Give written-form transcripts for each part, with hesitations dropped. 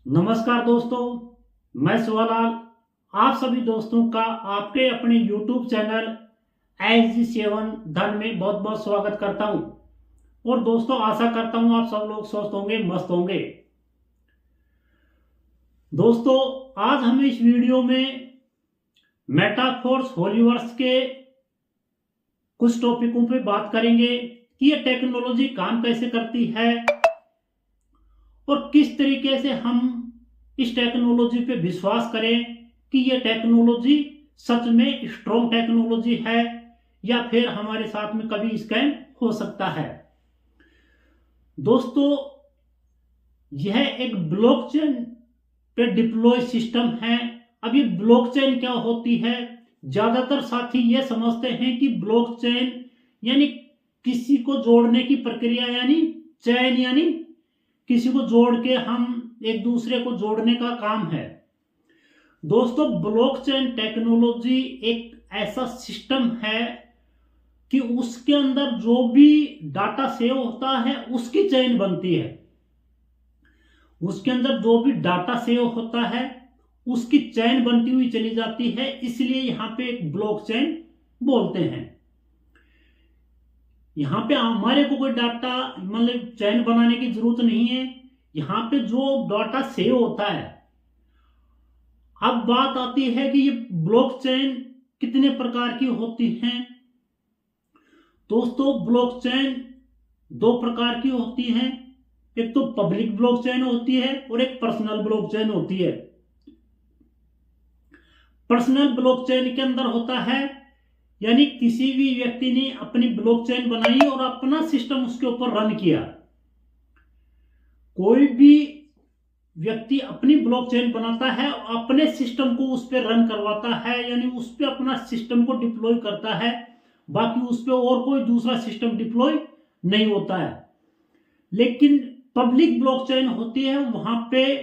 नमस्कार दोस्तों, मैं शिवालाल आप सभी दोस्तों का आपके अपने YouTube चैनल SG7 धन में बहुत बहुत स्वागत करता हूं। और दोस्तों, आशा करता हूं आप सब लोग स्वस्थ होंगे, मस्त होंगे। दोस्तों, आज हम इस वीडियो में मेटाफोर्स होलीवर्स के कुछ टॉपिकों पे बात करेंगे कि ये टेक्नोलॉजी काम कैसे करती है और किस तरीके से हम इस टेक्नोलॉजी पे विश्वास करें कि ये टेक्नोलॉजी सच में स्ट्रॉन्ग टेक्नोलॉजी है या फिर हमारे साथ में कभी स्कैम हो सकता है। दोस्तों, यह एक ब्लॉकचेन पे डिप्लॉय सिस्टम है। अब ये ब्लॉकचेन क्या होती है? ज्यादातर साथी ये समझते हैं कि ब्लॉकचेन यानी किसी को जोड़ने की प्रक्रिया, यानी चेन, यानी किसी को जोड़ के हम एक दूसरे को जोड़ने का काम है। दोस्तों, ब्लॉकचेन टेक्नोलॉजी एक ऐसा सिस्टम है कि उसके अंदर जो भी डाटा सेव होता है उसकी चेन बनती है। उसके अंदर जो भी डाटा सेव होता है उसकी चेन बनती हुई चली जाती है, इसलिए यहां पे एक ब्लॉकचेन बोलते हैं। यहां पे हमारे को कोई डाटा मतलब चेन बनाने की जरूरत नहीं है। यहां पे जो डाटा सेव होता है, अब बात आती है कि ये ब्लॉकचेन कितने प्रकार की होती हैं। दोस्तों, ब्लॉकचेन दो प्रकार की होती हैं। एक तो पब्लिक ब्लॉकचेन होती है और एक पर्सनल ब्लॉकचेन होती है। पर्सनल ब्लॉकचेन के अंदर होता है यानी किसी भी व्यक्ति ने अपनी ब्लॉकचेन बनाई और अपना सिस्टम उसके ऊपर रन किया। कोई भी व्यक्ति अपनी ब्लॉकचेन बनाता है, अपने सिस्टम को उस पर रन करवाता है, यानी उस पर अपना सिस्टम को डिप्लॉय करता है। बाकी उस पर और कोई दूसरा सिस्टम डिप्लॉय नहीं होता है। लेकिन पब्लिक ब्लॉकचेन होती है, वहां पे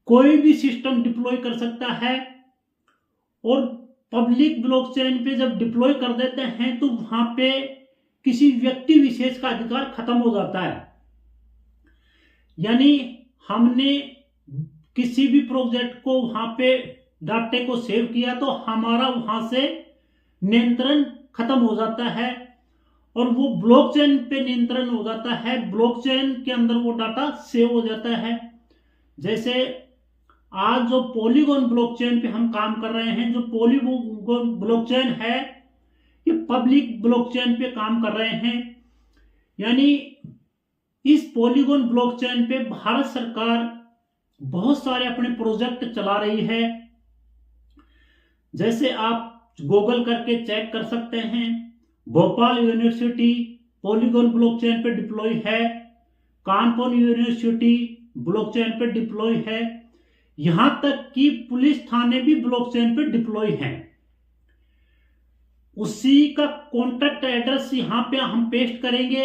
कोई भी सिस्टम डिप्लॉय कर सकता है। और पब्लिक ब्लॉकचेन पे जब डिप्लॉय कर देते हैं तो वहां पे किसी व्यक्ति विशेष का अधिकार खत्म हो जाता है। यानी हमने किसी भी प्रोजेक्ट को वहां पे डाटे को सेव किया तो हमारा वहां से नियंत्रण खत्म हो जाता है और वो ब्लॉकचेन पे नियंत्रण हो जाता है। ब्लॉकचेन के अंदर वो डाटा सेव हो जाता है। जैसे आज जो पॉलीगॉन ब्लॉकचेन पे हम काम कर रहे हैं, जो पॉलीगॉन ब्लॉकचेन है, ये पब्लिक ब्लॉकचेन पे काम कर रहे हैं। यानी इस पॉलीगॉन ब्लॉकचेन पे भारत सरकार बहुत सारे अपने प्रोजेक्ट चला रही है। जैसे आप गूगल करके चेक कर सकते हैं, भोपाल यूनिवर्सिटी पॉलीगॉन ब्लॉकचेन पे डिप्लॉय है, कानपुर यूनिवर्सिटी ब्लॉकचेन पे डिप्लॉय है, यहां तक कि पुलिस थाने भी ब्लॉकचेन पे डिप्लॉय हैं। उसी का कॉन्टैक्ट एड्रेस यहां पे हम पेस्ट करेंगे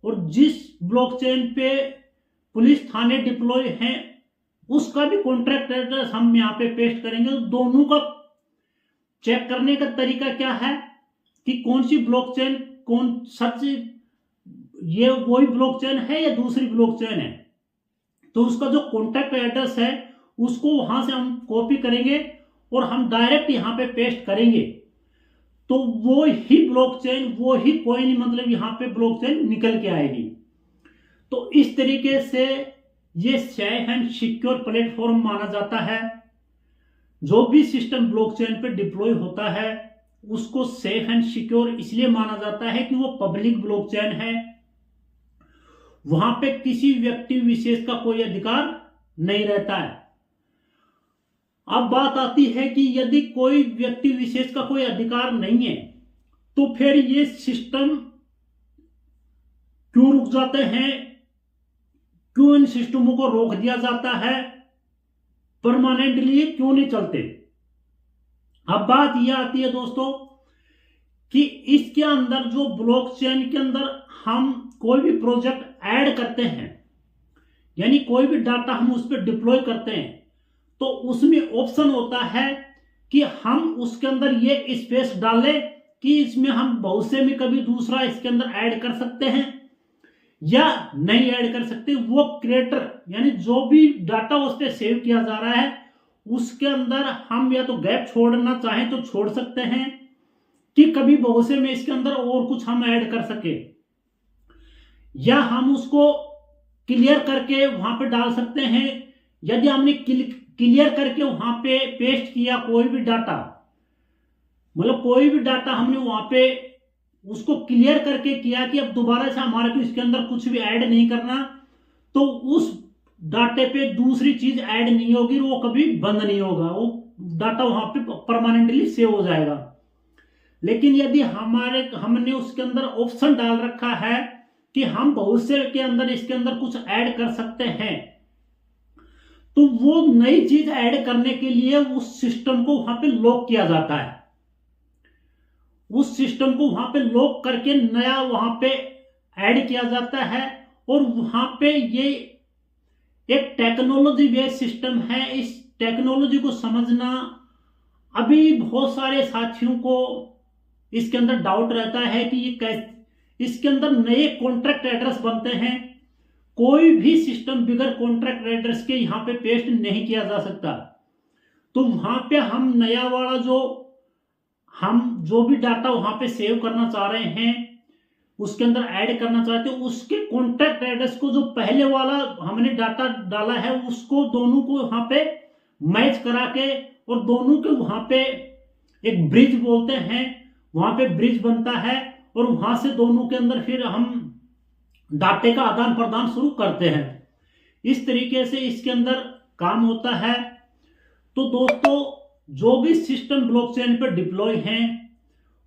और जिस ब्लॉकचेन पे पुलिस थाने डिप्लॉय हैं उसका भी कॉन्ट्रैक्ट एड्रेस हम यहां पे पेस्ट करेंगे। तो दोनों का चेक करने का तरीका क्या है कि कौन सी ब्लॉकचेन, कौन सच ये वही ब्लॉकचेन है या दूसरी ब्लॉकचेन है। तो उसका जो कॉन्टैक्ट एड्रेस है उसको वहां से हम कॉपी करेंगे और हम डायरेक्ट यहां पे पेस्ट करेंगे, तो वो ही ब्लॉकचेन, वो ही कॉइन, मतलब यहां पे ब्लॉकचेन निकल के आएगी। तो इस तरीके से ये सेफ एंड सिक्योर प्लेटफॉर्म माना जाता है। जो भी सिस्टम ब्लॉकचेन पे डिप्लॉय होता है उसको सेफ एंड सिक्योर इसलिए माना जाता है कि वो पब्लिक ब्लॉकचेन है। वहां पे किसी व्यक्ति विशेष का कोई अधिकार नहीं रहता है। अब बात आती है कि यदि कोई व्यक्ति विशेष का कोई अधिकार नहीं है तो फिर ये सिस्टम क्यों रुक जाते हैं, क्यों इन सिस्टमों को रोक दिया जाता है, परमानेंटली क्यों नहीं चलते। अब बात यह आती है दोस्तों कि इसके अंदर जो ब्लॉकचेन के अंदर हम कोई भी प्रोजेक्ट ऐड करते हैं, यानी कोई भी डाटा हम उस पर डिप्लॉय करते हैं, तो उसमें ऑप्शन होता है कि हम उसके अंदर ये स्पेस डालें कि इसमें हम बहुत से में कभी दूसरा इसके अंदर ऐड कर सकते हैं, या नहीं ऐड कर सकते। वो क्रिएटर यानी जो भी डाटा उस पर सेव किया जा रहा है उसके अंदर हम या तो गैप छोड़ना चाहें तो छोड़ सकते हैं कि कभी भविष्य में इसके अंदर और कुछ हम ऐड कर सके, या हम उसको क्लियर करके वहां पे डाल सकते हैं। यदि हमने क्लियर करके वहां पे पेस्ट किया कोई भी डाटा, मतलब कोई भी डाटा हमने वहां पे उसको क्लियर करके किया कि अब दोबारा से हमारे को इसके अंदर कुछ भी ऐड नहीं करना, तो उस डाटे पे दूसरी चीज ऐड नहीं होगी, वो कभी बंद नहीं होगा, वो डाटा वहां पे परमानेंटली सेव हो जाएगा। लेकिन यदि हमने उसके अंदर ऑप्शन डाल रखा है कि हम भविष्य के अंदर इसके अंदर कुछ ऐड कर सकते हैं, तो वो नई चीज ऐड करने के लिए उस सिस्टम को वहां पे लॉक किया जाता है। उस सिस्टम को वहां पे लॉक करके नया वहां पे ऐड किया जाता है। और वहां पे ये एक टेक्नोलॉजी बेस्ड सिस्टम है। इस टेक्नोलॉजी को समझना अभी बहुत सारे साथियों को इसके अंदर डाउट रहता है कि ये कैसे, इसके अंदर नए कॉन्ट्रैक्ट एड्रेस बनते हैं। कोई भी सिस्टम बिगर कॉन्ट्रैक्ट एड्रेस के यहाँ पे पेस्ट नहीं किया जा सकता। तो वहां पे हम नया वाला जो भी डाटा वहां पे सेव करना चाह रहे हैं, उसके अंदर ऐड करना चाहते हैं, उसके कॉन्ट्रैक्ट एड्रेस को जो पहले वाला हमने डाटा डाला है उसको दोनों को वहां पे मैच करा के और दोनों के वहां पे एक ब्रिज बोलते हैं, वहां पे ब्रिज बनता है और वहां से दोनों के अंदर फिर हम डाटे का आदान प्रदान शुरू करते हैं। इस तरीके से इसके अंदर काम होता है। तो दोस्तों, जो भी सिस्टम ब्लॉकचेन पर डिप्लॉय हैं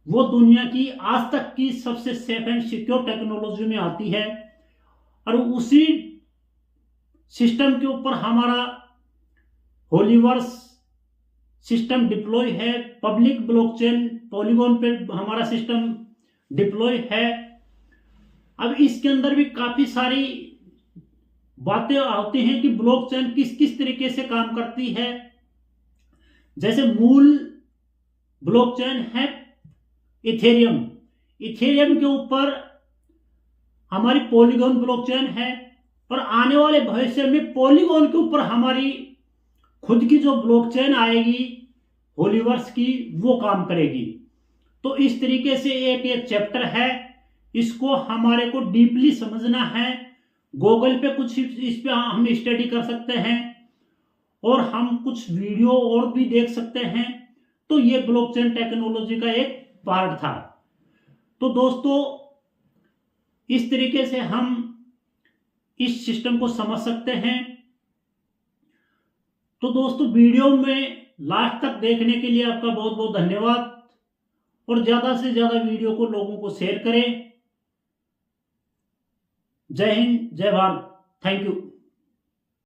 वो दुनिया की आज तक की सबसे सेफ एंड सिक्योर टेक्नोलॉजी में आती है। और उसी सिस्टम के ऊपर हमारा होलीवर्स सिस्टम डिप्लॉय है। पब्लिक ब्लॉकचेन पॉलीगॉन पे हमारा सिस्टम डिप्लॉय है। अब इसके अंदर भी काफी सारी बातें आती हैं कि ब्लॉकचेन किस किस तरीके से काम करती है। जैसे मूल ब्लॉकचेन है इथेरियम। इथेरियम के ऊपर हमारी पॉलीगॉन ब्लॉकचेन है और आने वाले भविष्य में पॉलीगॉन के ऊपर हमारी खुद की जो ब्लॉकचेन आएगी होलीवर्स की, वो काम करेगी। तो इस तरीके से एक चैप्टर है, इसको हमारे को डीपली समझना है। गूगल पे कुछ इस पे हम स्टडी कर सकते हैं और हम कुछ वीडियो और भी देख सकते हैं। तो ये ब्लॉकचेन टेक्नोलॉजी का एक पार्ट था। तो दोस्तों, इस तरीके से हम इस सिस्टम को समझ सकते हैं। तो दोस्तों, वीडियो में लास्ट तक देखने के लिए आपका बहुत बहुत धन्यवाद और ज्यादा से ज्यादा वीडियो को लोगों को शेयर करें। जय हिंद, जय भारत, थैंक यू।